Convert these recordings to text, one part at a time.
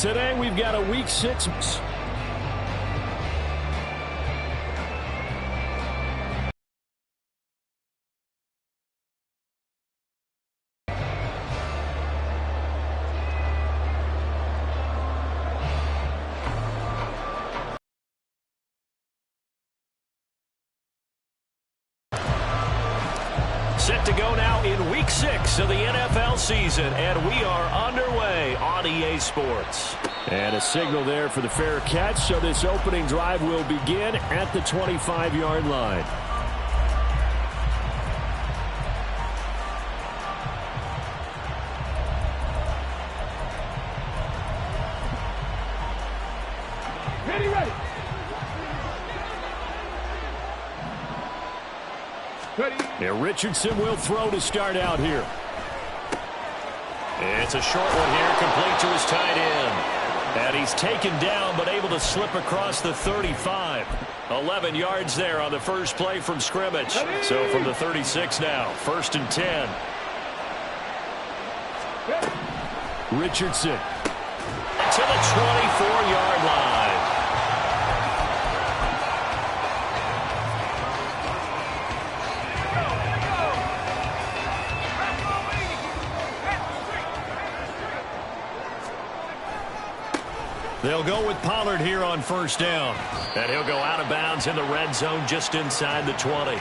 Today we've got a Week 6. Set to go now in Week 6 of the NFL season, and we are underway on EA Sports. And a signal there for the fair catch, so this opening drive will begin at the 25-yard line. Ready. Now Richardson will throw to start out here. It's a short one here, complete to his tight end. And he's taken down, but able to slip across the 35. 11 yards there on the first play from scrimmage. So from the 36 now, 1st and 10. Richardson to the 24-yard line. They'll go with Pollard here on 1st down. And he'll go out of bounds in the red zone just inside the 20.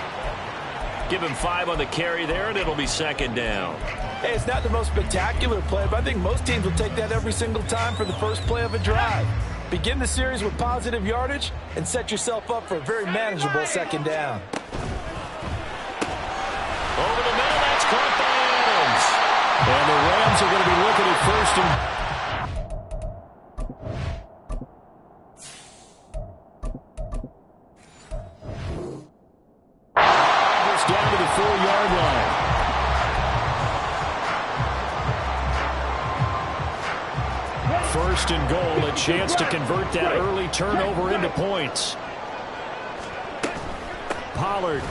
Give him 5 on the carry there, and it'll be 2nd down. Hey, it's not the most spectacular play, but I think most teams will take that every single time for the first play of a drive. Begin the series with positive yardage and set yourself up for a very manageable 2nd down. Over the middle, that's caught by Adams. And the Rams are going to be looking at 1st and... down to the 4-yard line. First and goal, a chance to convert that early turnover into points. Pollard is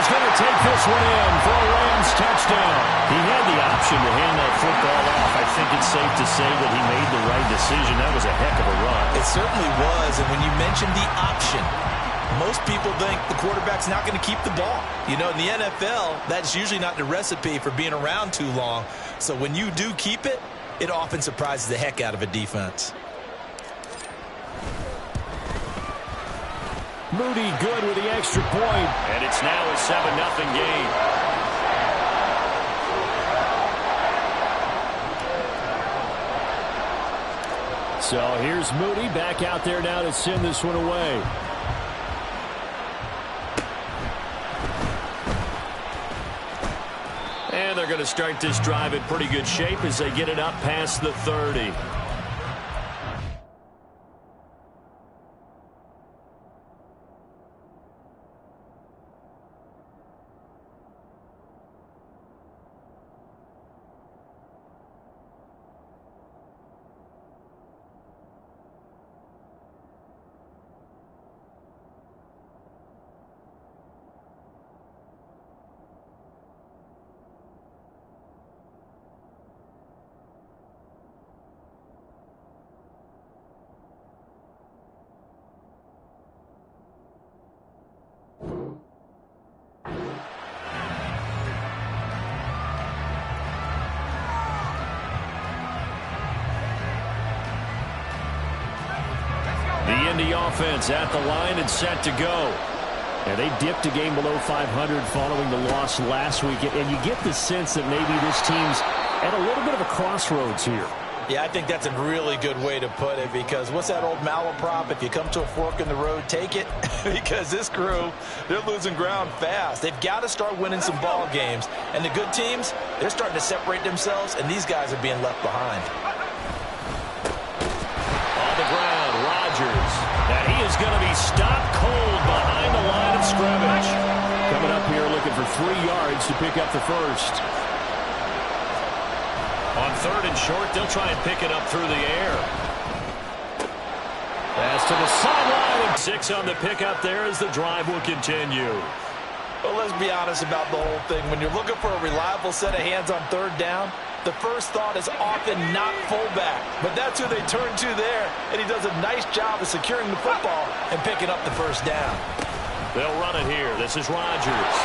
going to take this one in for a Rams touchdown. He had the option to hand that football off. I think it's safe to say that he made the right decision. That was a heck of a run. It certainly was, and when you mentioned the option, most people think the quarterback's not going to keep the ball. You know, in the NFL, that's usually not the recipe for being around too long. So when you do keep it, it often surprises the heck out of a defense. Moody good with the extra point. And it's now a 7-0 game. So here's Moody back out there now to send this one away. And they're going to start this drive in pretty good shape as they get it up past the 30. The Indy offense at the line and set to go. And they dipped a game below 500 following the loss last week. And you get the sense that maybe this team's at a little bit of a crossroads here. Yeah, I think that's a really good way to put it, because what's that old malaprop? If you come to a fork in the road, take it. Because this crew, they're losing ground fast. They've got to start winning some ball games. And the good teams, they're starting to separate themselves, and these guys are being left behind. On the ground, Rodgers. And he is going to be stopped cold behind the line of scrimmage. Coming up here looking for 3 yards to pick up the first. On 3rd and short, they'll try and pick it up through the air. Pass to the sideline. 6 on the pickup there as the drive will continue. Well, let's be honest about the whole thing. When you're looking for a reliable set of hands on 3rd down, the first thought is often not fullback. But that's who they turn to there, and he does a nice job of securing the football and picking up the first down. They'll run it here. This is Rodgers.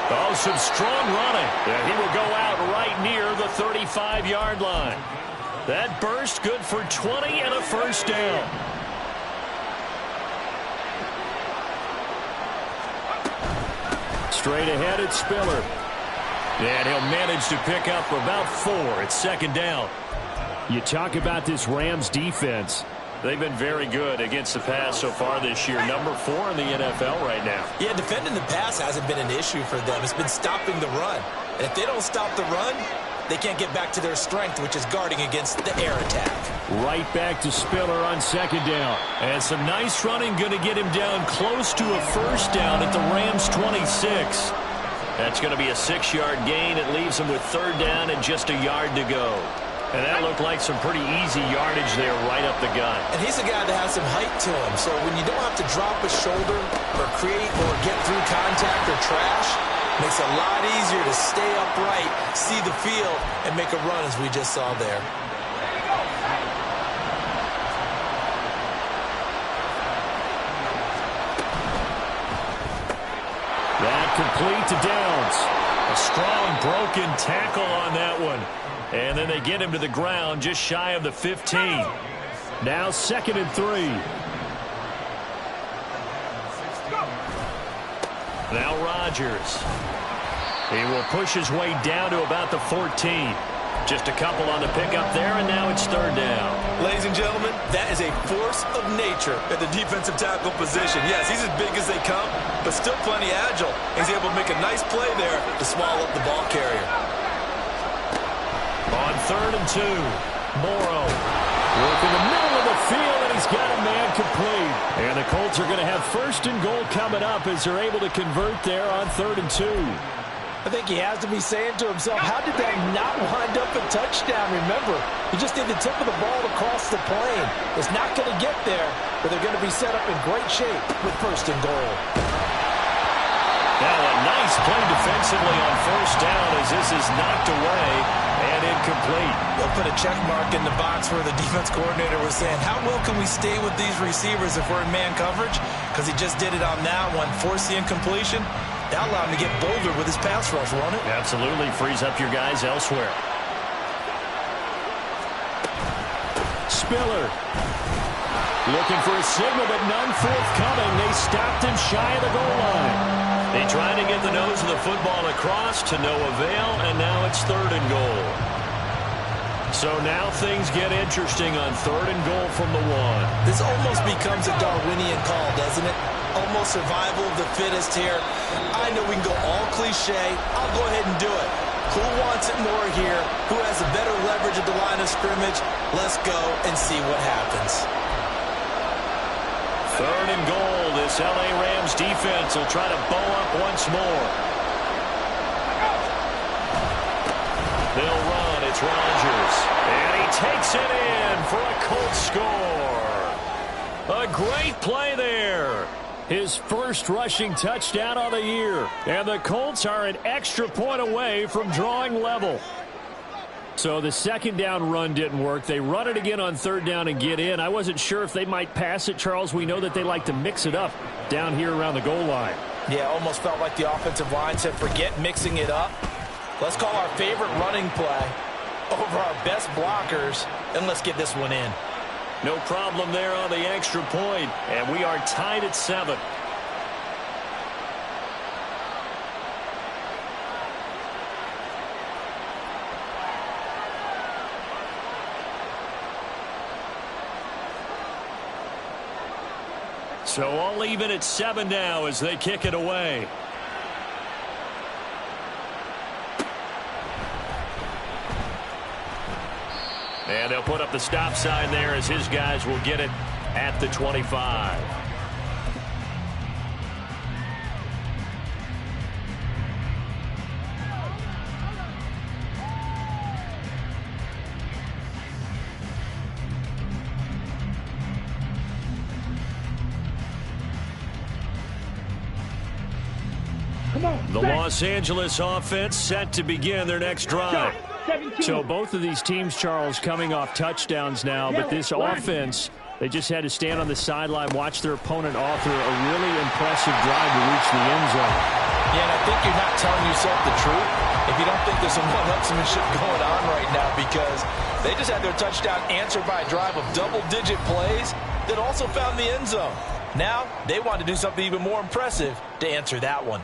Oh, some strong running. And he will go out right near the 35-yard line. That burst good for 20 and a first down. Straight ahead, it's Spiller. And he'll manage to pick up about 4. It's second down. You talk about this Rams defense. They've been very good against the pass so far this year. Number 4 in the NFL right now. Yeah, defending the pass hasn't been an issue for them. It's been stopping the run. And if they don't stop the run, they can't get back to their strength, which is guarding against the air attack. Right back to Spiller on second down. And some nice running going to get him down close to a first down at the Rams 26. That's going to be a 6-yard gain. It leaves him with third down and just a yard to go. And that looked like some pretty easy yardage there right up the gut. And he's a guy that has some height to him. So when you don't have to drop a shoulder or create or get through contact or trash, makes it a lot easier to stay upright, see the field, and make a run as we just saw there. That complete to Downs. A strong broken tackle on that one. And then they get him to the ground just shy of the 15. Now 2nd and 3. Now Rodgers. He will push his way down to about the 14. Just a couple on the pickup there, and now it's third down. Ladies and gentlemen, that is a force of nature at the defensive tackle position. Yes, he's as big as they come, but still plenty agile. He's able to make a nice play there to swallow up the ball carrier. On 3rd and 2, Morrow. Work in the middle of the field, and he's got a man complete. And the Colts are going to have 1st and goal coming up as they're able to convert there on 3rd and 2. I think he has to be saying to himself, how did that not wind up a touchdown? Remember, he just did the tip of the ball across the plane. It's not going to get there, but they're going to be set up in great shape with 1st and goal. Now a nice play defensively on 1st down as this is knocked away and incomplete. They'll put a check mark in the box where the defense coordinator was saying, how well can we stay with these receivers if we're in man coverage? Because he just did it on that one, forced the incompletion. That allowed him to get bolder with his pass rush, won't it? Absolutely. Frees up your guys elsewhere. Spiller. Looking for a signal, but none forthcoming. They stopped him shy of the goal line. They tried to get the nose of the football across to no avail, and now it's 3rd and goal. So now things get interesting on 3rd and goal from the 1. This almost becomes a Darwinian call, doesn't it? Almost survival of the fittest here. I know we can go all cliche. I'll go ahead and do it. Who wants it more here? Who has a better leverage at the line of scrimmage? Let's go and see what happens. 3rd and goal. This LA Rams defense will try to bow up once more. They'll run. It's Rodgers. And he takes it in for a Colts score. A great play there. His first rushing touchdown of the year. And the Colts are an extra point away from drawing level. So the 2nd down run didn't work. They run it again on 3rd down and get in. I wasn't sure if they might pass it, Charles. We know that they like to mix it up down here around the goal line. Yeah, almost felt like the offensive line said, forget mixing it up. Let's call our favorite running play over our best blockers, and let's get this one in. No problem there on the extra point, and we are tied at 7. So all even at 7 now as they kick it away. And they'll put up the stop sign there as his guys will get it at the 25. The Los Angeles offense set to begin their next drive. So both of these teams, Charles, coming off touchdowns now, but this offense, they just had to stand on the sideline, watch their opponent author a really impressive drive to reach the end zone. Yeah, and I think you're not telling yourself the truth if you don't think there's some one-upsmanship going on right now, because they just had their touchdown answered by a drive of double-digit plays that also found the end zone. Now they want to do something even more impressive to answer that one.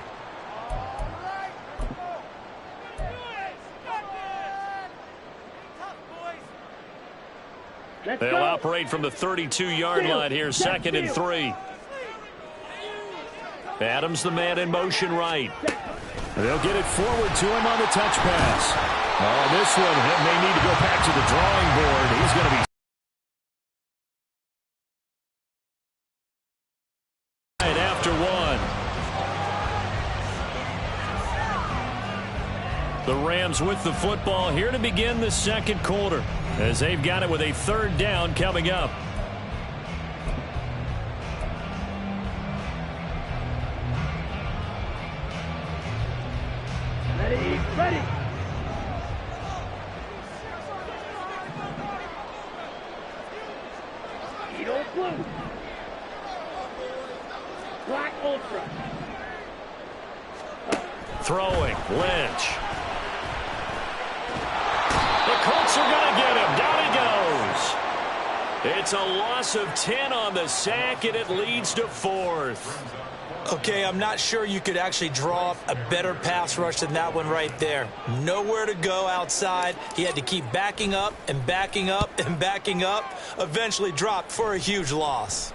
They'll operate from the 32-yard line here, 2nd and 3. Adams, the man in motion right. They'll get it forward to him on the touch pass. Oh, this one may need to go back to the drawing board. He's going to be after one. The Rams with the football here to begin the second quarter, as they've got it with a 3rd down coming up. Ready. Eagle blue. Black ultra. Throwing, Lynch. The Colts are going to get him. Down he goes. It's a loss of 10 on the sack, and it leads to 4th. Okay, I'm not sure you could actually draw up a better pass rush than that one right there. Nowhere to go outside. He had to keep backing up and backing up and backing up. Eventually dropped for a huge loss.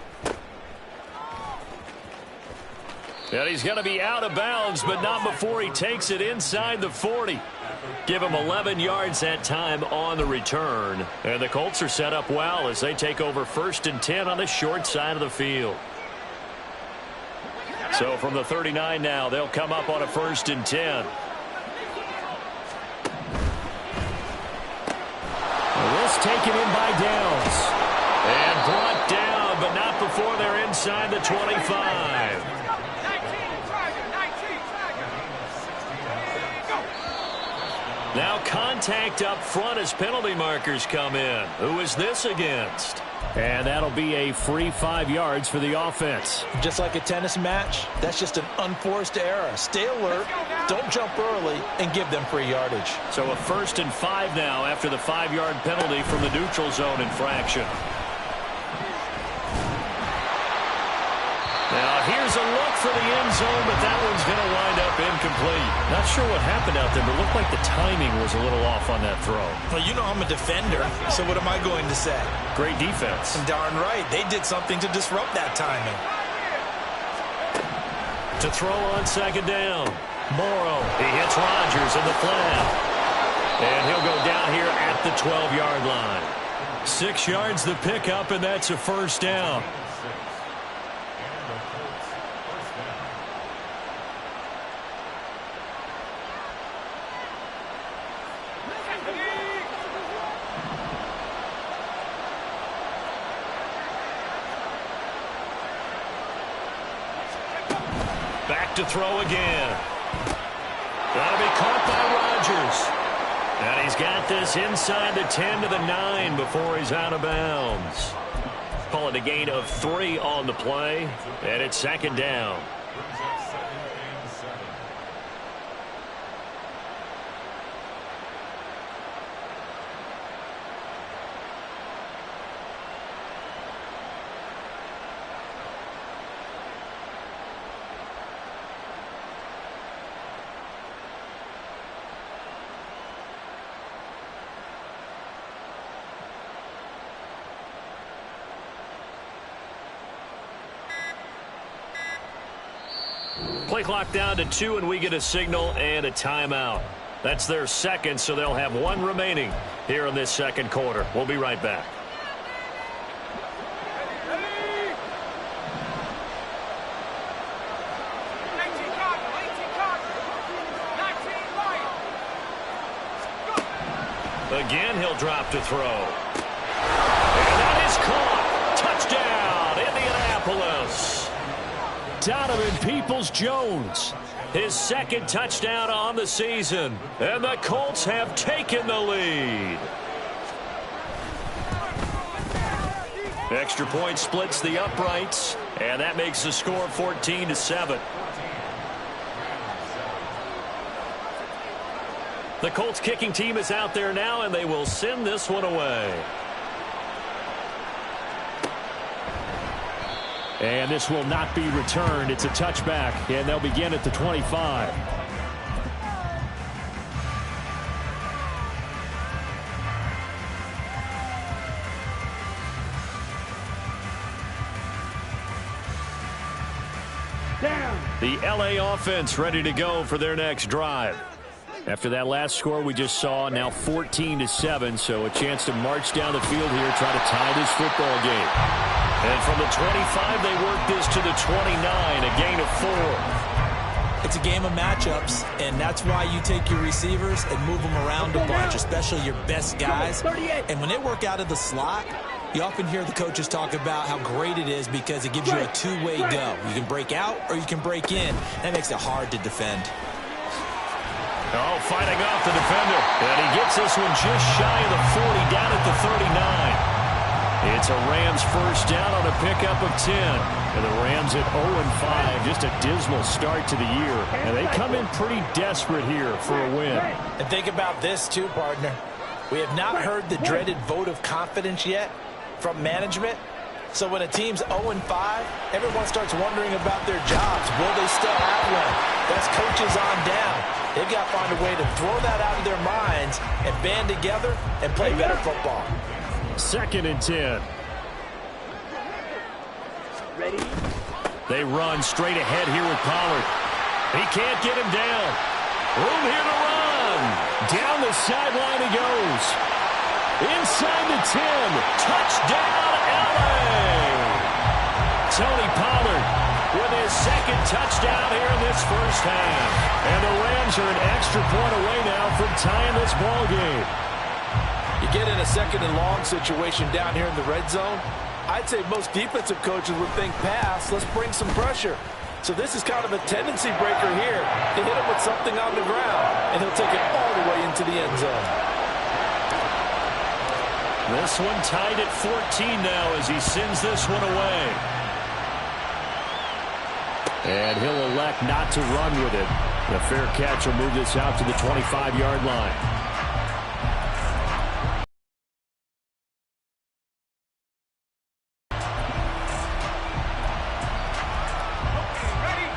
And he's going to be out of bounds, but not before he takes it inside the 40. Give him 11 yards that time on the return. And the Colts are set up well as they take over 1st and 10 on the short side of the field. So from the 39 now, they'll come up on a 1st and 10. This taken in by Downs. And brought down, but not before they're inside the 25. Now contact up front as penalty markers come in. Who is this against? And that'll be a free 5 yards for the offense. Just like a tennis match, that's just an unforced error. Stay alert, don't jump early, and give them free yardage. So a 1st and 5 now after the 5-yard penalty from the neutral zone infraction. Now here's a look for the end zone, but that one's going to wind up incomplete. Not sure what happened out there, but it looked like the timing was a little off on that throw. Well, you know I'm a defender, so what am I going to say? Great defense. Darn right. They did something to disrupt that timing. To throw on 2nd down. Morrow, he hits Rodgers in the flat. And he'll go down here at the 12-yard line. 6 yards the pickup, and that's a 1st down. To throw again. That'll be caught by Rodgers. And he's got this inside the 10 to the 9 before he's out of bounds. Call it a gain of 3 on the play, and it's 2nd down. Play clock down to 2, and we get a signal and a timeout. That's their 2nd, so they'll have 1 remaining here in this 2nd quarter. We'll be right back. Again, he'll drop to throw. And that is caught. Touchdown, Indianapolis. Donovan Peoples-Jones. His second touchdown on the season. And the Colts have taken the lead. Extra point splits the uprights, and that makes the score 14-7. The Colts kicking team is out there now, and they will send this one away. And this will not be returned. It's a touchback, and they'll begin at the 25. The LA offense ready to go for their next drive. After that last score we just saw, now 14-7, so a chance to march down the field here, try to tie this football game. And from the 25, they work this to the 29, a gain of 4. It's a game of matchups, and that's why you take your receivers and move them around a bunch, especially your best guys. And when they work out of the slot, you often hear the coaches talk about how great it is because it gives you a two-way go. You can break out or you can break in. That makes it hard to defend. Oh, fighting off the defender. And he gets this one just shy of the 40, down at the 39. It's a Rams first down on a pickup of 10. And the Rams at 0-5, just a dismal start to the year. And they come in pretty desperate here for a win. And think about this too, partner. We have not heard the dreaded vote of confidence yet from management. So when a team's 0-5, everyone starts wondering about their jobs. Will they still have one? That's coaches on down. They've got to find a way to throw that out of their minds and band together and play better football. 2nd and 10. Ready? They run straight ahead here with Pollard. He can't get him down. Room here to run. Down the sideline he goes. Inside the 10. Touchdown, LA. Tony Pollard with his second touchdown here in this first half. And the Rams are an extra point away now from tying this ball game. You get in a 2nd and long situation down here in the red zone, I'd say most defensive coaches would think pass, let's bring some pressure. So this is kind of a tendency breaker here to hit him with something on the ground, and he'll take it all the way into the end zone. This one tied at 14 now as he sends this one away. And he'll elect not to run with it. The fair catch will move this out to the 25-yard line.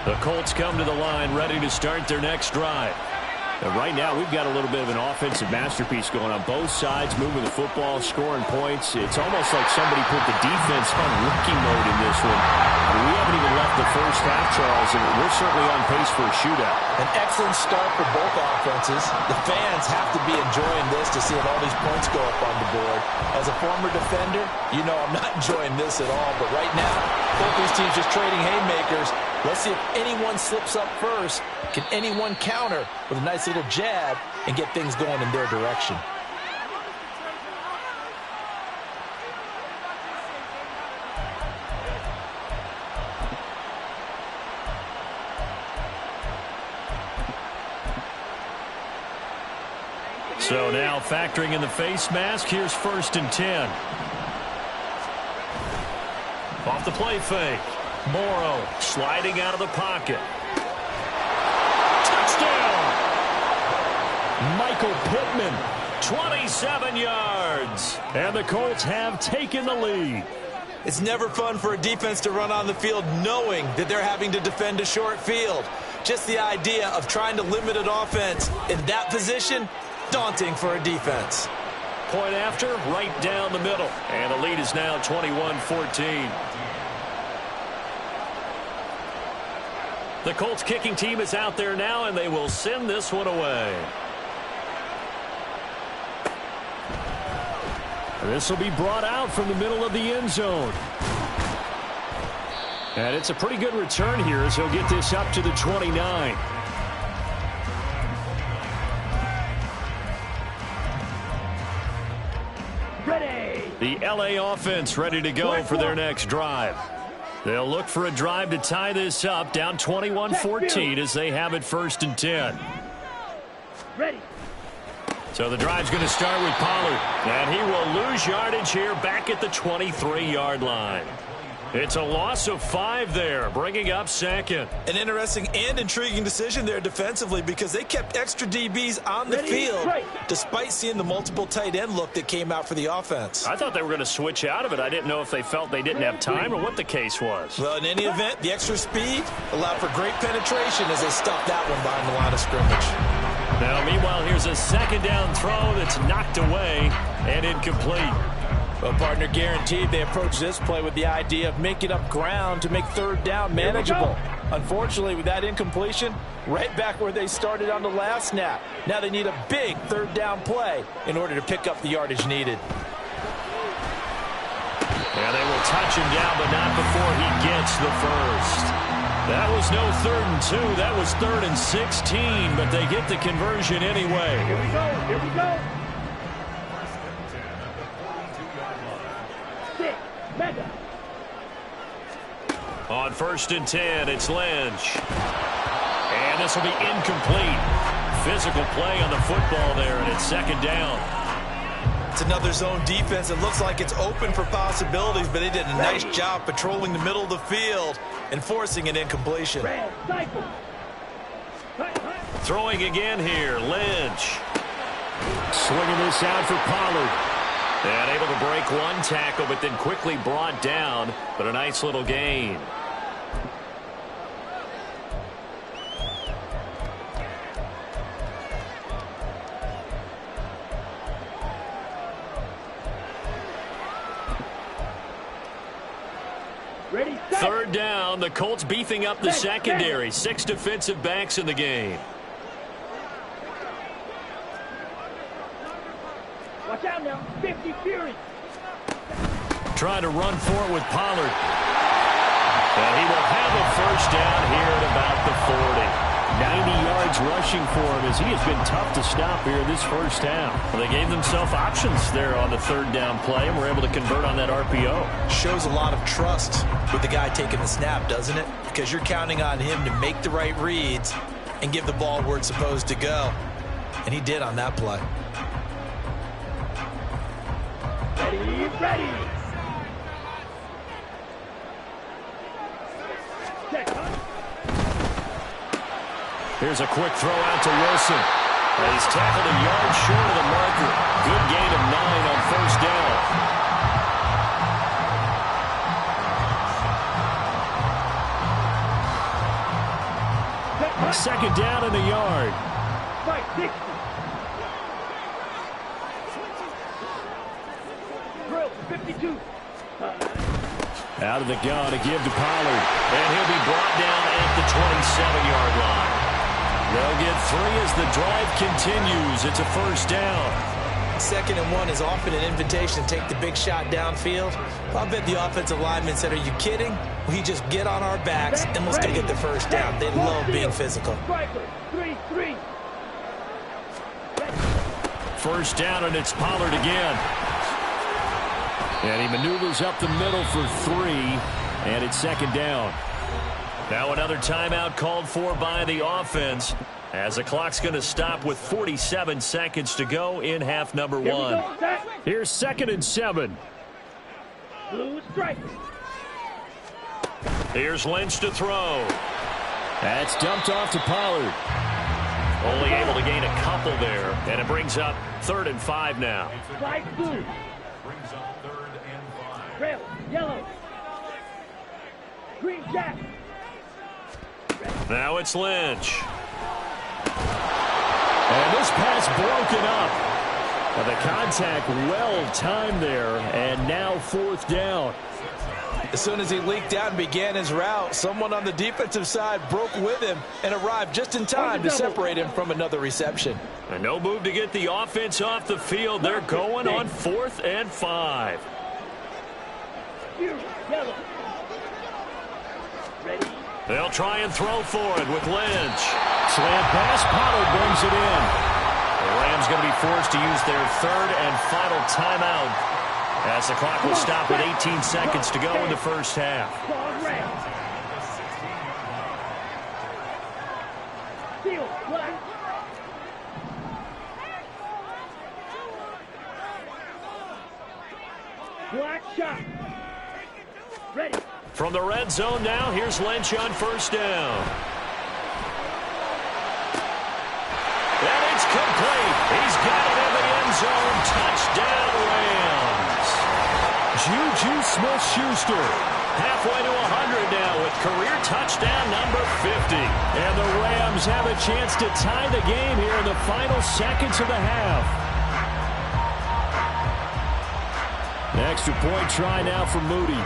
The Colts come to the line ready to start their next drive. And right now, we've got a little bit of an offensive masterpiece going on both sides, moving the football, scoring points. It's almost like somebody put the defense on rookie mode in this one. I mean, we haven't even left the first half, Charles, and we're certainly on pace for a shootout. An excellent start for both offenses. The fans have to be enjoying this to see all these points go up on the board. As a former defender, you know I'm not enjoying this at all. But right now, both these teams just trading haymakers. Let's see if anyone slips up first. Can anyone counter with a nice little jab and get things going in their direction? So now factoring in the face mask, here's 1st and 10. Off the play fake. Morrow sliding out of the pocket. Touchdown! Michael Pittman, 27 yards. And the Colts have taken the lead. It's never fun for a defense to run on the field knowing that they're having to defend a short field. Just the idea of trying to limit an offense in that position, daunting for a defense. Point after, right down the middle. And the lead is now 21-14. The Colts kicking team is out there now, and they will send this one away. This will be brought out from the middle of the end zone. And it's a pretty good return here as he'll get this up to the 29. Ready. The LA offense ready to go for their next drive. They'll look for a drive to tie this up, down 21-14 as they have it 1st and 10. Ready. So the drive's going to start with Pollard, and he will lose yardage here back at the 23-yard line. It's a loss of 5 there, bringing up 2nd. An interesting and intriguing decision there defensively because they kept extra DBs on the field despite seeing the multiple tight end look that came out for the offense. I thought they were going to switch out of it. I didn't know if they felt they didn't have time or what the case was. Well, in any event, the extra speed allowed for great penetration as they stuffed that one behind the line of scrimmage. Now, meanwhile, here's a 2nd down throw that's knocked away and incomplete. Well, partner, guaranteed they approach this play with the idea of making up ground to make 3rd down manageable. Unfortunately, with that incompletion, right back where they started on the last snap. Now they need a big 3rd down play in order to pick up the yardage needed. Yeah, they will touch him down, but not before he gets the first. That was no 3rd and 2. That was 3rd and 16, but they get the conversion anyway. Here we go. Here we go. On 1st and 10, it's Lynch. And this will be incomplete. Physical play on the football there, and it's 2nd down. It's another zone defense. It looks like it's open for possibilities, but they did a nice job patrolling the middle of the field and forcing an incompletion. Throwing again here, Lynch. Swinging this out for Pollard. And able to break one tackle, but then quickly brought down, but a nice little gain. Ready, 3rd down, the Colts beefing up the secondary. 6 defensive backs in the game. Watch out now. 50 Fury. Trying to run for it with Pollard. And he will have a 1st down here at about the 40. 90 yards rushing for him as he has been tough to stop here this 1st half. Well, they gave themselves options there on the 3rd down play and were able to convert on that RPO. Shows a lot of trust with the guy taking the snap, doesn't it? Because you're counting on him to make the right reads and give the ball where it's supposed to go. And he did on that play. Ready, ready. Here's a quick throw out to Wilson. And he's tackled a yard short of the marker. Good gain of 9 on 1st down. 2nd down in the yard. 60. Drill, 52. Out of the gun to give to Pollard. And he'll be brought down at the 27-yard line. They'll get 3 as the drive continues. It's a 1st down. 2nd and 1 is often an invitation to take the big shot downfield. I bet the offensive linemen said, are you kidding? We just get on our backs and let's go get the 1st down. They love being physical. 3-3. 1st down, and it's Pollard again. And he maneuvers up the middle for 3, and it's 2nd down. Now another timeout called for by the offense as the clock's going to stop with 47 seconds to go in half number 1. Here's 2nd and 7. Blue strike. Here's Lynch to throw. That's dumped off to Pollard. Only able to gain a couple there, and it brings up 3rd and 5 now. Flag blue. Brings up 3rd and 5. Red, yellow. Green jack. Now it's Lynch. And this pass broken up. But the contact well timed there, and now 4th down. As soon as he leaked out and began his route, someone on the defensive side broke with him and arrived just in time to separate him from another reception. And no move to get the offense off the field. They're going on 4th and 5. Yellow. Ready. They'll try and throw for it with Lynch. Slant pass, Pollard brings it in. The Rams going to be forced to use their 3rd and final timeout As the clock will stop with 18 seconds to go in the first half. Ball red. Steal, black. Black shot. Ready. From the red zone now, here's Lynch on first down. And it's complete. He's got it in the end zone. Touchdown, Rams. Juju Smith-Schuster halfway to 100 now with career touchdown number 50. And the Rams have a chance to tie the game here in the final seconds of the half. An extra point try now for Moody.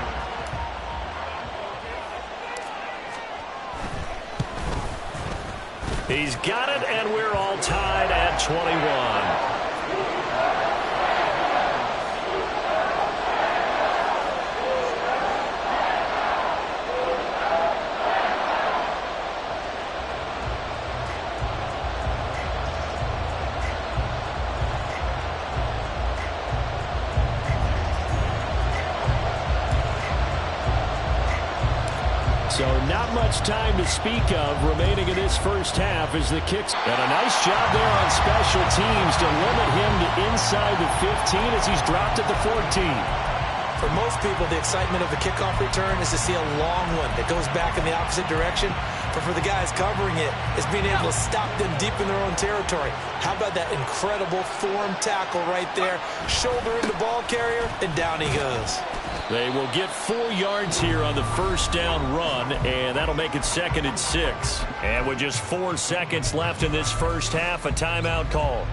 He's got it, and we're all tied at 21. So not much time to speak of remaining in this first half as the kicks. And a nice job there on special teams to limit him to inside the 15 as he's dropped at the 14. For most people, the excitement of the kickoff return is to see a long one that goes back in the opposite direction. But for the guys covering it, is being able to stop them deep in their own territory. How about that incredible form tackle right there? Shoulder in the ball carrier, and down he goes. They will get 4 yards here on the first down run, and that'll make it 2nd and 6. And with just 4 seconds left in this first half, a timeout call.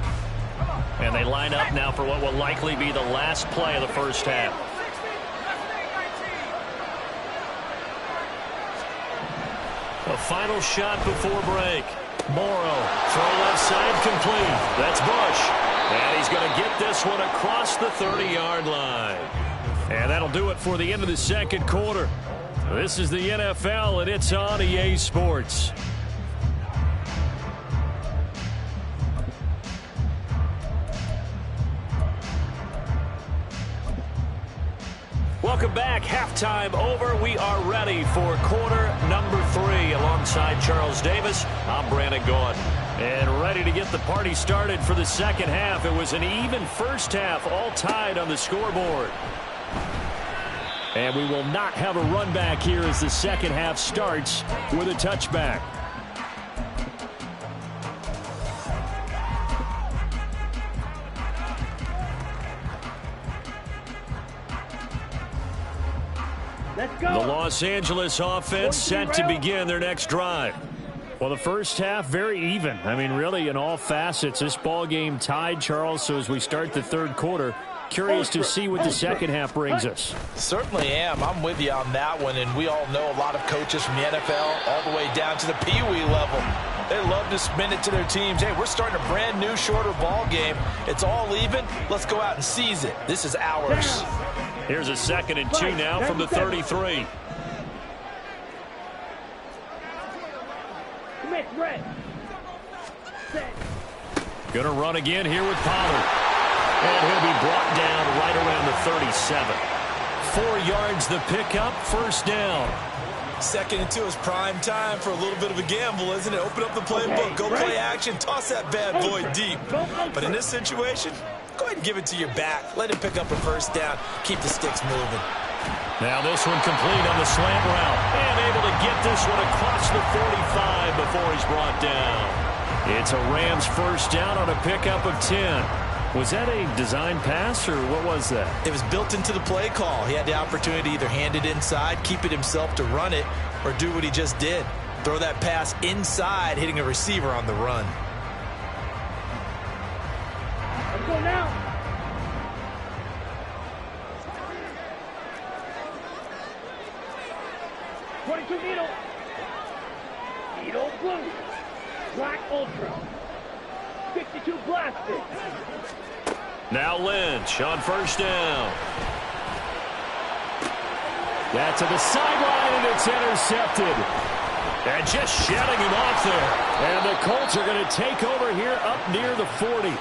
And they line up now for what will likely be the last play of the first half. A final shot before break. Morrow, throw left side complete. That's Bush. And he's going to get this one across the 30-yard line. And that'll do it for the end of the second quarter. This is the NFL, and it's on EA Sports. Welcome back. Halftime over. We are ready for quarter number 3. Alongside Charles Davis, I'm Brandon Gordon. And ready to get the party started for the second half. It was an even first half, all tied on the scoreboard. And we will not have a run back here as the second half starts with a touchback. Let's go. The Los Angeles offense set to begin their next drive. Well, the first half, very even. I mean, really, in all facets, this ball game tied, Charles. So as we start the third quarter, curious to see what the second half brings us. Certainly am. I'm with you on that one, and we all know a lot of coaches from the NFL all the way down to the Pee Wee level. They love to spin it to their teams. Hey, we're starting a brand new, shorter ball game. It's all even. Let's go out and seize it. This is ours. Here's a 2nd and 2 now from the 33. Commit, red. Set. Gonna run again here with Pollard. And he'll be brought down right around the 37. 4 yards the pickup, first down. 2nd and 2 is prime time for a little bit of a gamble, isn't it? Open up the playbook, go play action, toss that bad boy deep. But in this situation, go ahead and give it to your back. Let him pick up a first down. Keep the sticks moving. Now this one complete on the slant route. And able to get this one across the 45 before he's brought down. It's a Rams first down on a pickup of 10. Was that a design pass, or what was that? It was built into the play call. He had the opportunity to either hand it inside, keep it himself to run it, or do what he just did. Throw that pass inside, hitting a receiver on the run. Let's go now. Needle. Needle blue. Black ultra. 52 blasted. Now Lynch on first down. That's to the sideline, and it's intercepted. And just shutting him off there. And the Colts are going to take over here up near the 40.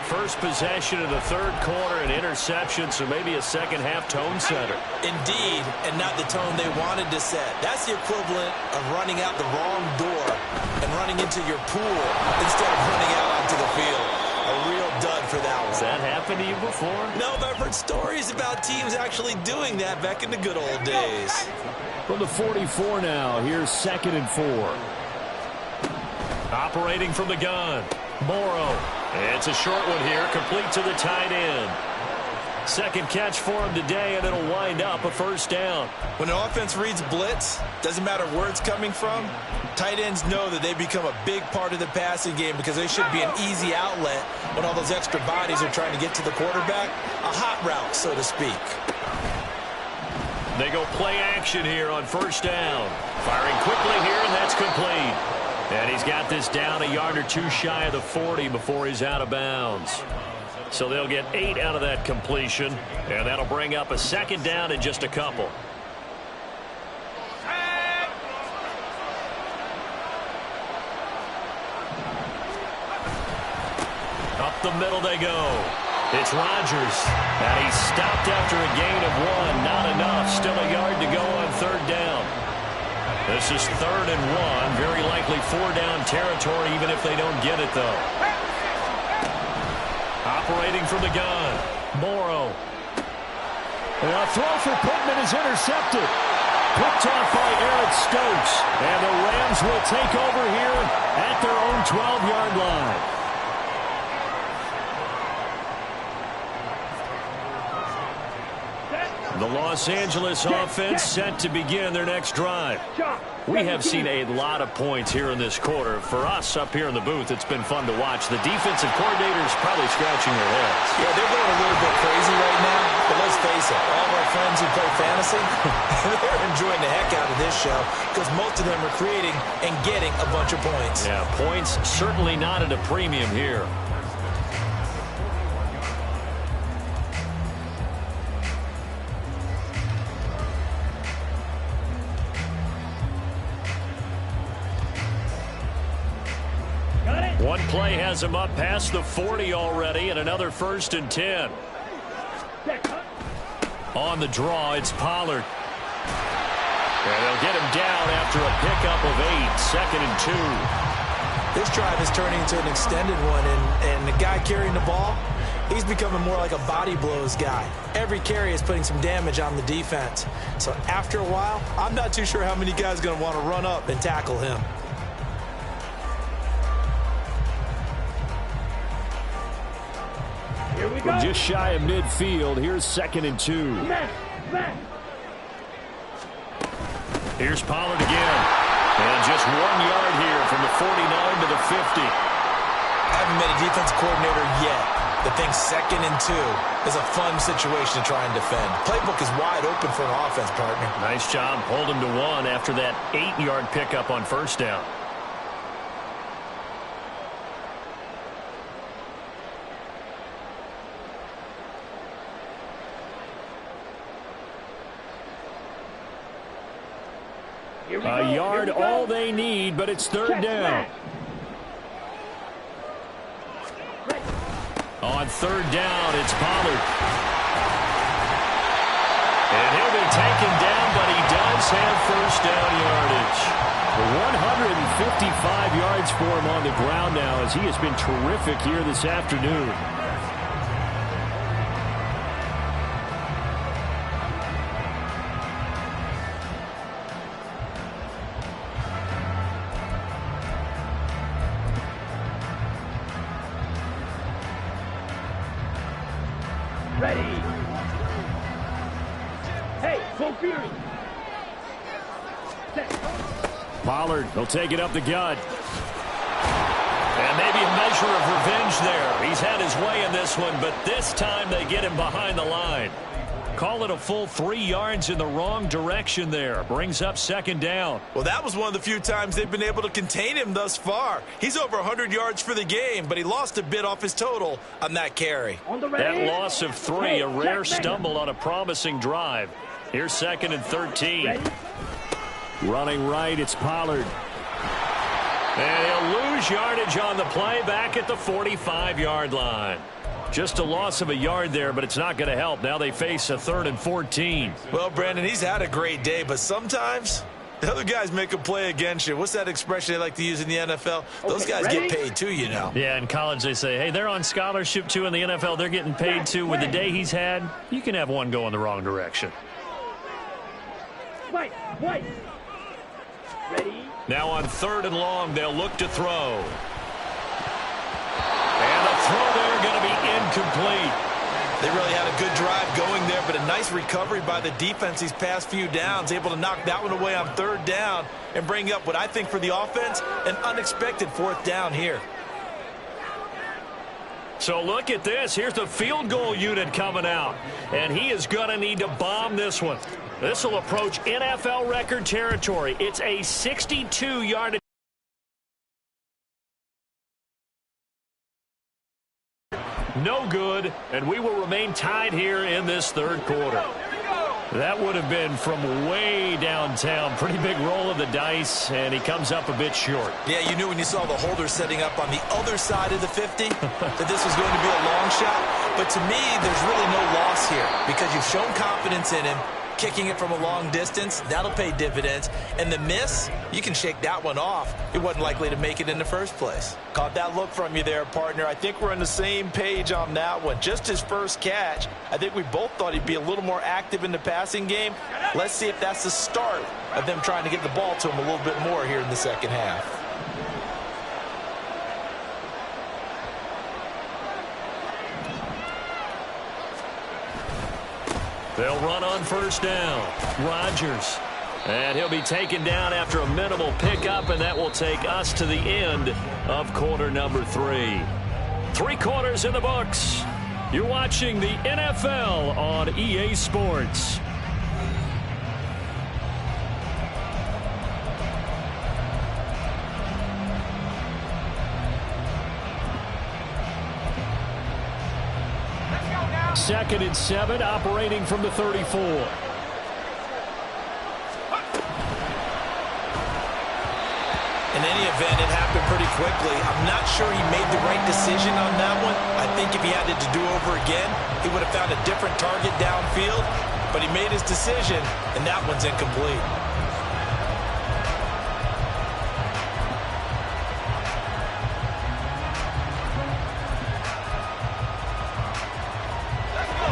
First possession of the third quarter, an interception, so maybe a second-half tone setter. Indeed, and not the tone they wanted to set. That's the equivalent of running out the wrong door and running into your pool instead of running out onto the field. A real dud for that one. Has that happened to you before? No, but I've heard stories about teams actually doing that back in the good old days. From the 44 now, here's 2nd and 4. Operating from the gun, Morrow. It's a short one here, complete to the tight end. Second catch for him today, and it'll wind up a first down. When an offense reads blitz, doesn't matter where it's coming from, tight ends know that they become a big part of the passing game because they should be an easy outlet when all those extra bodies are trying to get to the quarterback. A hot route, so to speak. They go play action here on first down. Firing quickly here, and that's complete. And he's got this down a yard or two shy of the 40 before he's out of bounds. So they'll get 8 out of that completion, and that'll bring up a second down in just a couple. Up the middle they go. It's Rodgers, and he's stopped after a gain of 1. Not enough. Still a yard to go on third down. This is 3rd and 1. Very likely 4-down territory, even if they don't get it, though. Operating from the gun, Morrow. And a throw for Pittman is intercepted. Picked off by Eric Stokes. And the Rams will take over here at their own 12-yard line. The Los Angeles offense set to begin their next drive. We have seen a lot of points here in this quarter. For us up here in the booth, it's been fun to watch. The defensive coordinators probably scratching their heads. Yeah, they're going a little bit crazy right now. But let's face it, all of our friends who play fantasy, they're enjoying the heck out of this show because most of them are creating and getting a bunch of points. Yeah, points certainly not at a premium here. One play has him up past the 40 already, and another 1st and 10. On the draw, it's Pollard. And they'll get him down after a pickup of 8, 2nd and 2. This drive is turning into an extended one, and the guy carrying the ball, he's becoming more like a body blows guy. Every carry is putting some damage on the defense. So after a while, I'm not too sure how many guys are going to want to run up and tackle him. From just shy of midfield, here's 2nd and 2. Here's Pollard again. And just 1 yard here from the 49 to the 50. I haven't met a defense coordinator yet that thinks 2nd and 2 is a fun situation to try and defend. Playbook is wide open for an offense, partner. Nice job. Hold him to 1 after that 8-yard pickup on first down. A yard, all they need, but it's 3rd down. On 3rd down, it's Pollard. And he'll be taken down, but he does have first down yardage. 155 yards for him on the ground now, as he has been terrific here this afternoon. Ready. Hey, go Fury. Pollard, he'll take it up the gut. And maybe a measure of revenge there. He's had his way in this one, but this time they get him behind the line. Call it a full 3 yards in the wrong direction there. Brings up 2nd down. Well, that was one of the few times they've been able to contain him thus far. He's over 100 yards for the game, but he lost a bit off his total on that carry. That loss of 3, a rare stumble on a promising drive. Here's 2nd and 13. Running right, it's Pollard. And he'll lose lose yardage on the play back at the 45-yard line. Just a loss of a yard there, but it's not going to help. Now they face a 3rd and 14. Well, Brandon, he's had a great day, but sometimes the other guys make a play against you. What's that expression they like to use in the NFL? Those guys get paid too, you know. Yeah, in college they say, hey, they're on scholarship too. In the NFL, they're getting paid too. With the day he's had, you can have one go in the wrong direction. White. Ready? Now on 3rd and long, they'll look to throw. And the throw there going to be incomplete. They really had a good drive going there, but a nice recovery by the defense these past few downs, able to knock that one away on 3rd down and bring up what I think for the offense, an unexpected 4th down here. So look at this. Here's the field goal unit coming out, and he is going to need to bomb this one. This will approach NFL record territory. It's a 62-yard. No good, and we will remain tied here in this 3rd quarter. That would have been from way downtown. Pretty big roll of the dice, and he comes up a bit short. Yeah, you knew when you saw the holder setting up on the other side of the 50 that this was going to be a long shot. But to me, there's really no loss here because you've shown confidence in him. Kicking it from a long distance, that'll pay dividends. And the miss, you can shake that one off. He wasn't likely to make it in the first place. Caught that look from you there, partner. I think we're on the same page on that one. Just his first catch. I think we both thought he'd be a little more active in the passing game. Let's see if that's the start of them trying to get the ball to him a little bit more here in the second half. They'll run on 1st down. Rodgers. And he'll be taken down after a minimal pickup, and that will take us to the end of quarter number 3. 3 quarters in the books. You're watching the NFL on EA Sports. Second and 7, operating from the 34. In any event, it happened pretty quickly. I'm not sure he made the right decision on that one. I think if he had it to do over again, he would have found a different target downfield. But he made his decision, and that one's incomplete.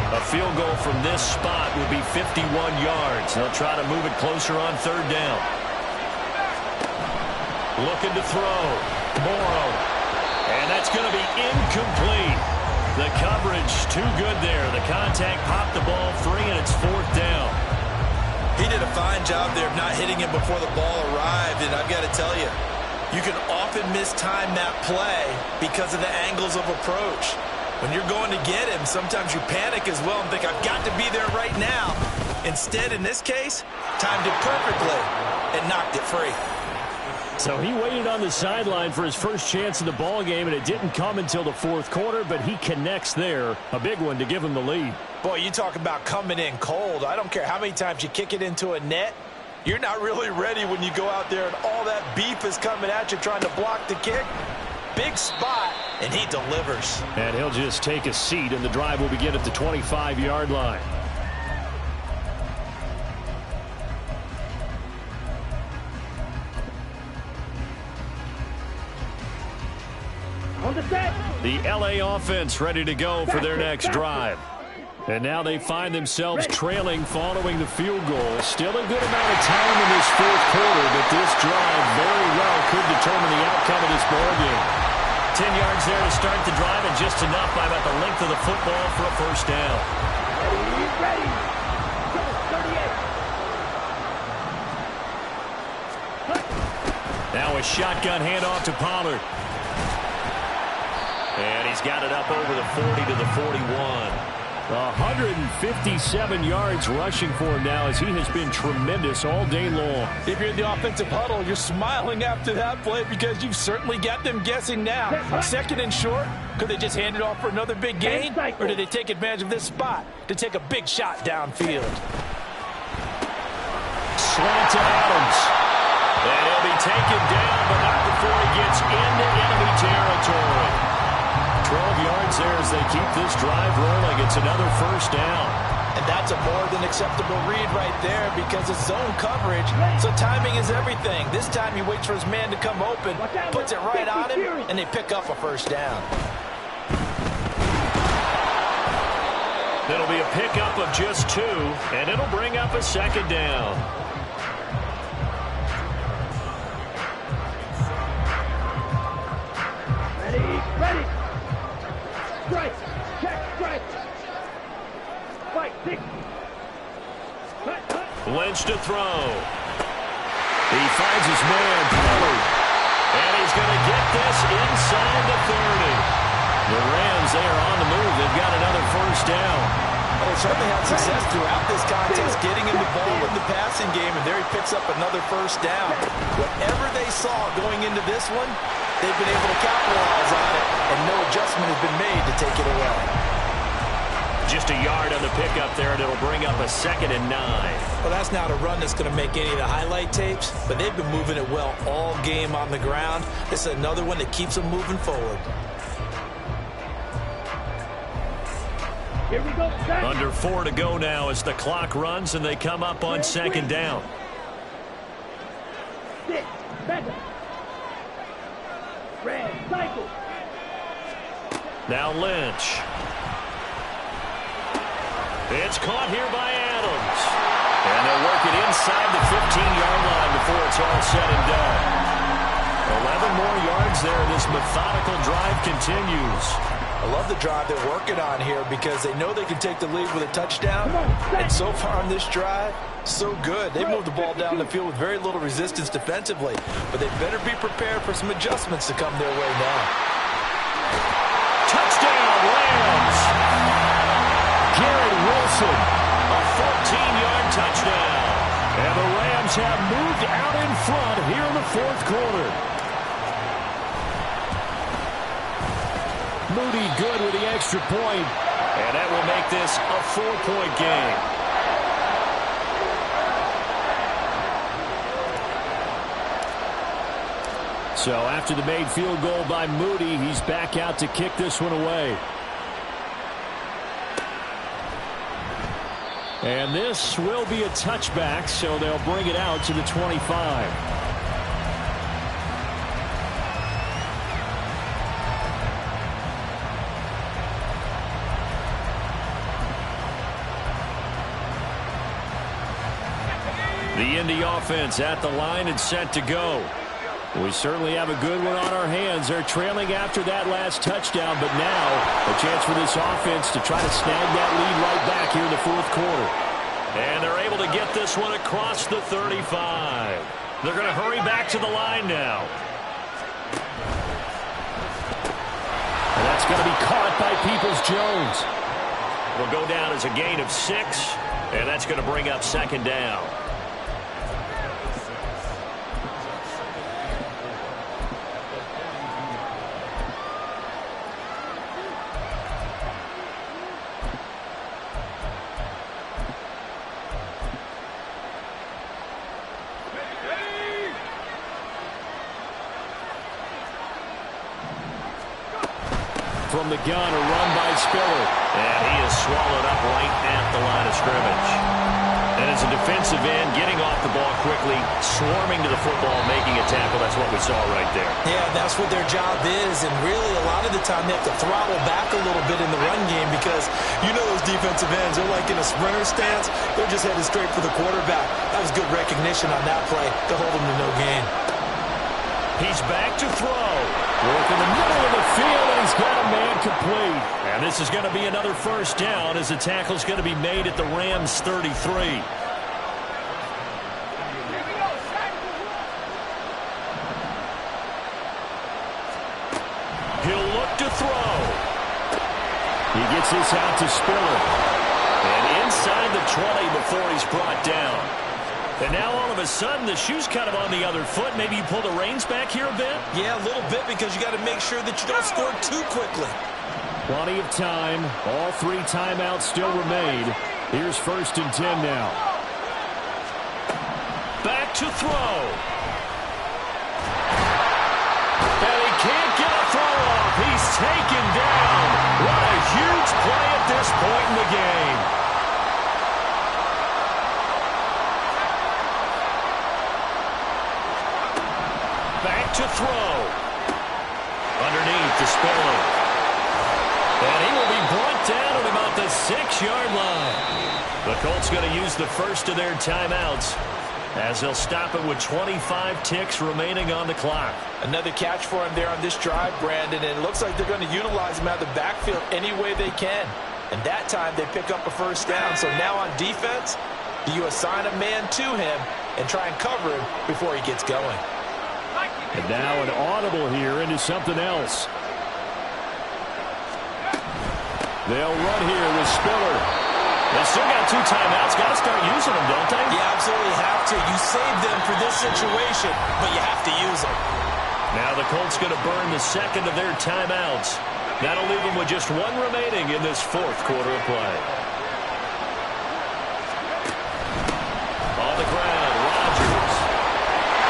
A field goal from this spot would be 51 yards. They'll try to move it closer on 3rd down. Looking to throw. Morrow. And that's going to be incomplete. The coverage too good there. The contact popped the ball free, and it's 4th down. He did a fine job there of not hitting him before the ball arrived, and I've got to tell you, you can often mistime that play because of the angles of approach. When you're going to get him, sometimes you panic as well and think, I've got to be there right now. Instead, in this case, timed it perfectly and knocked it free. So he waited on the sideline for his first chance in the ball game, and it didn't come until the 4th quarter, but he connects there. A big one to give him the lead. Boy, you talk about coming in cold. I don't care how many times you kick it into a net. You're not really ready when you go out there and all that beef is coming at you trying to block the kick. Big spot, and he delivers. And he'll just take a seat, and the drive will begin at the 25-yard line. On the set. The LA offense ready to go for their next drive. And now they find themselves trailing following the field goal. Still a good amount of time in this 4th quarter, but this drive very well could determine the outcome of this ballgame. 10 yards there to start the drive, and just enough by about the length of the football for a 1st down. Ready. Go, 38. Now a shotgun handoff to Pollard. And he's got it up over the 40 to the 41. 157 yards rushing for him now, as he has been tremendous all day long. If you're in the offensive huddle, you're smiling after that play because you've certainly got them guessing now. 2nd and short, could they just hand it off for another big gain? Or did they take advantage of this spot to take a big shot downfield? Slant to Adams. And he'll be taken down, but not before he gets into territory. 12 yards there as they keep this drive rolling. It's another first down. And that's a more than acceptable read right there because it's zone coverage, so timing is everything. This time he waits for his man to come open, puts it right on him, and they pick up a first down. It'll be a pickup of just 2, and it'll bring up a second down. Ready. Strike. Check. Strike. Fight. 6. Lynch to throw. He finds his man, Pollard. And he's going to get this inside the 30. The Rams, they are on the move. They've got another first down. Well, they certainly had success throughout this contest, getting him the ball in the passing game, and there he picks up another first down. Whatever they saw going into this one, they've been able to capitalize on it, and no adjustment has been made to take it away. Just a yard on the pickup there, and it'll bring up a 2nd and 9. Well, that's not a run that's going to make any of the highlight tapes, but they've been moving it well all game on the ground. This is another one that keeps them moving forward. Here we go. Under 4 to go now as the clock runs and they come up on 2nd down. 6. Better. Red. Cycle. Now Lynch. It's caught here by Adams. And they'll work it inside the 15-yard line before it's all said and done. 11 more yards there. This methodical drive continues. I love the drive they're working on here because they know they can take the lead with a touchdown. And so far on this drive, so good. They moved the ball down the field with very little resistance defensively. But they better be prepared for some adjustments to come their way now. Touchdown, Rams! Garrett Wilson, a 14-yard touchdown. And the Rams have moved out in front here in the 4th quarter. Moody good with the extra point. And that will make this a 4-point game. So after the made field goal by Moody, he's back out to kick this one away. And this will be a touchback, so they'll bring it out to the 25. The Indy offense at the line and set to go. We certainly have a good one on our hands. They're trailing after that last touchdown, but now a chance for this offense to try to snag that lead right back here in the 4th quarter. And they're able to get this one across the 35. They're going to hurry back to the line now. And that's going to be caught by Peoples-Jones. It'll go down as a gain of 6, and that's going to bring up 2nd down. From the gun, a run by Spiller. And he is swallowed up right at the line of scrimmage. And as a defensive end, getting off the ball quickly, swarming to the football, making a tackle. That's what we saw right there. Yeah, that's what their job is. And really, a lot of the time, they have to throttle back a little bit in the run game because you know those defensive ends, they're like in a sprinter stance. They're just headed straight for the quarterback. That was good recognition on that play to hold them to no gain. He's back to throw. Work in the middle of the field, and he's got a man complete. And this is going to be another first down as the tackle's going to be made at the Rams' 33. He'll look to throw. He gets this out to Spiller. And inside the 20 before he's brought down. And now all of a sudden the shoe's kind of on the other foot. Maybe you pull the reins back here a bit? Yeah, a little bit because you got to make sure that you don't score too quickly. Plenty of time. All 3 timeouts still remain. Here's 1st and 10 now. Back to throw. And he can't get a throw off. last point in the game. Back to throw. Underneath to Spiller. And he will be brought down at about the 6-yard line. The Colts going to use the first of their timeouts as they'll stop it with 25 ticks remaining on the clock. Another catch for him there on this drive, Brandon, and it looks like they're going to utilize him out of the backfield any way they can. And that time they pick up a first down. So now on defense, do you assign a man to him and try and cover him before he gets going? And now an audible here into something else. They'll run here with Spiller. They still got 2 timeouts. Got to start using them, don't they? You absolutely have to. You save them for this situation, but you have to use them. Now the Colts going to burn the second of their timeouts. That'll leave them with just 1 remaining in this 4th quarter of play. On the ground, Rodgers.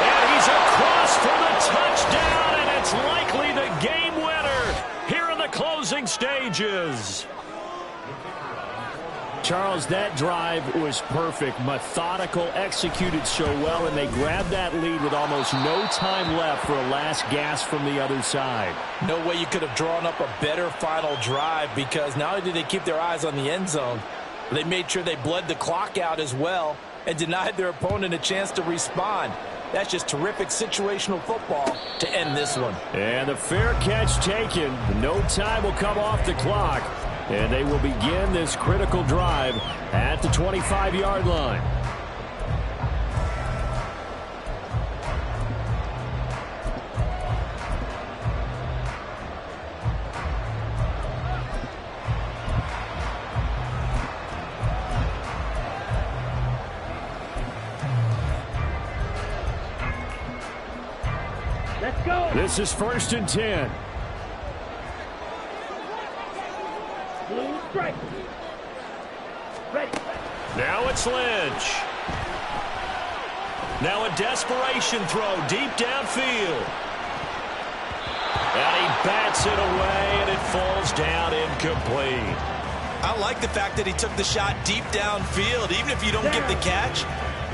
And he's across for the touchdown, and it's likely the game winner here in the closing stages. Charles, that drive was perfect, methodical, executed so well, and they grabbed that lead with almost no time left for a last gasp from the other side. No way you could have drawn up a better final drive, because not only did they keep their eyes on the end zone, they made sure they bled the clock out as well and denied their opponent a chance to respond. That's just terrific situational football to end this one. And the fair catch taken. No time will come off the clock. And they will begin this critical drive at the 25-yard line. Let's go. This is 1st and 10. Blue strike. Ready. Now it's Lynch. Now a desperation throw deep downfield. And he bats it away, and it falls down incomplete. I like the fact that he took the shot deep downfield. Even if you don't get the catch,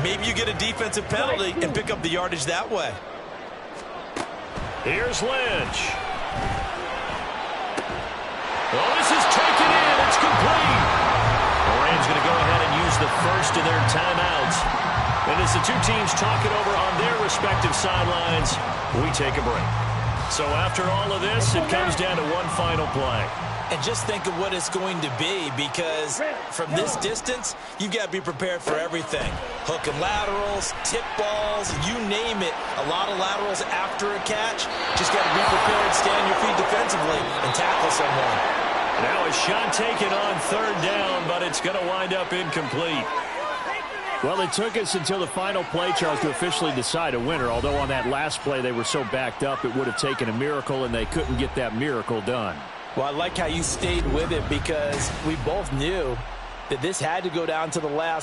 maybe you get a defensive penalty and pick up the yardage that way. Here's Lynch. Oh, this is taken in. It's complete. The Rams going to go ahead and use the first of their timeouts. And as the 2 teams talk it over on their respective sidelines, we take a break. So after all of this, it comes down to one final play. And just think of what it's going to be, because from this distance, you've got to be prepared for everything. Hook and laterals, tip balls, you name it. A lot of laterals after a catch. Just got to be prepared, stay on your feet defensively, and tackle someone. Now a shot taken on 3rd down, but it's going to wind up incomplete. Well, it took us until the final play, Charles, to officially decide a winner, although on that last play they were so backed up it would have taken a miracle, and they couldn't get that miracle done. Well, I like how you stayed with it, because we both knew that this had to go down to the last